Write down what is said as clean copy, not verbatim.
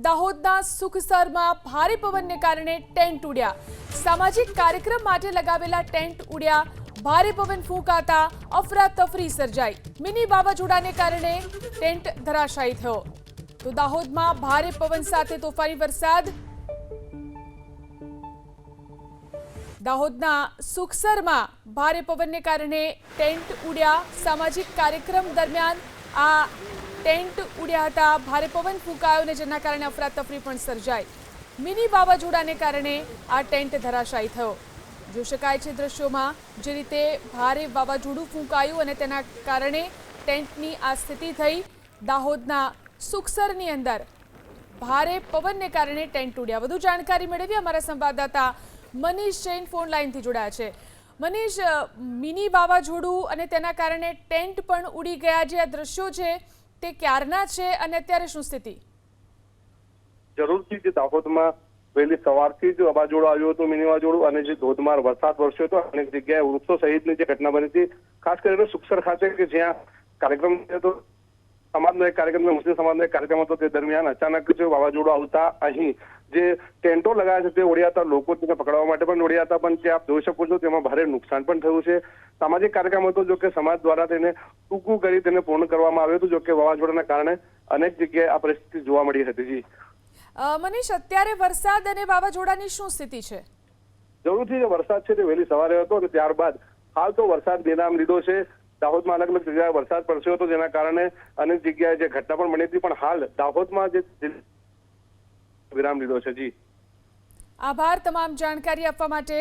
દાહોદના સુખસરમાં ભારે પવનને કારણે ટેન્ટ ઉડ્યા. સામાજિક કાર્યક્રમ માટે લગાવેલા ટેન્ટ ઉડ્યા. ભારે પવન ફૂંકાતા અફરાતફરી સર્જાઈ. મિની વાવાઝોડાને કારણે ટેન્ટ ધરાશાયી થયો. તો દાહોદમાં ભારે પવન સાથે તોફાની વરસાદ. દાહોદના સુખસરમાં ભારે પવનને કારણે ટેન્ટ ઉડ્યા. સામાજિક કાર્યક્રમ દરમિયાન આ ટેન્ટ ઉડ્યા હતા. ભારે પવન ફૂંકાયો અને જેના કારણે અફરાતફરી પણ સર્જાઈ. મિની વાવાઝોડાને કારણે આ ટેન્ટ ધરાશાયી થયો. જોઈ શકાય છે દ્રશ્યોમાં જે રીતે ભારે વાવાઝોડું ફૂંકાયું અને તેના કારણે ટેન્ટની આ સ્થિતિ થઈ. દાહોદના સુખસરની અંદર ભારે પવનને કારણે ટેન્ટ ઉડ્યા. વધુ જાણકારી મેળવી અમારા સંવાદદાતા મનીષ જૈન ફોન લાઈનથી જોડાયા છે. મનીષ, મિની વાવાઝોડું અને તેના કારણે ટેન્ટ પણ ઉડી ગયા. જે આ દ્રશ્યો છે તે ક્યારના છે અને અત્યારે શું સ્થિતિ? જરૂરથી જે દાહોદમાં વહેલી સવારથી જ વાવાઝોડું આવ્યું હતું, મિની વાવાઝોડું, અને જે ધોધમાર વરસાદ વરસ્યો હતો. અનેક જગ્યાએ વૃક્ષો સહિતની જે ઘટના બની હતી, ખાસ કરીને સુખસર ખાતે કે જ્યાં કાર્યક્રમ હતો, સમાજનો એક કાર્યક્રમ, મુસ્લિમ સમાજનો એક કાર્યક્રમ હતો, તે દરમિયાન અચાનક જ વાવાઝોડું આવતા અહીં જે ટેન્ટો લગાવ્યા છે તે ઉડ્યા હતા. લોકો તેને પકડવા માટે પણ ઉડ્યા હતા, પણ જે આપ જોઈ શકો છો તેમાં ભારે નુકસાન પણ થયું છે. સામાજિક કાર્યક્રમ હતો, જો કે સમાજ દ્વારા તેને ટૂંકું કરી તેને પૂર્ણ કરવામાં આવ્યું હતું. જો કે વાવાઝોડાના કારણે અનેક જગ્યાએ આ પરિસ્થિતિ જોવા મળી હતી. જી મનીષ, અત્યારે વરસાદ અને વાવાઝોડાની શું સ્થિતિ છે? જરૂરથી જે વરસાદ છે તે વહેલી સવારે હતો અને ત્યારબાદ હાલ તો વરસાદ વિરામ લીધો છે. દાહોદમાં અલગ અલગ જગ્યાએ વરસાદ પડ્યો હતો, જેના કારણે અનેક જગ્યાએ જે ઘટના પણ બની હતી, પણ હાલ દાહોદમાં જે વિરામ લીધો છે. જી આભાર તમામ જાણકારી આપવા માટે.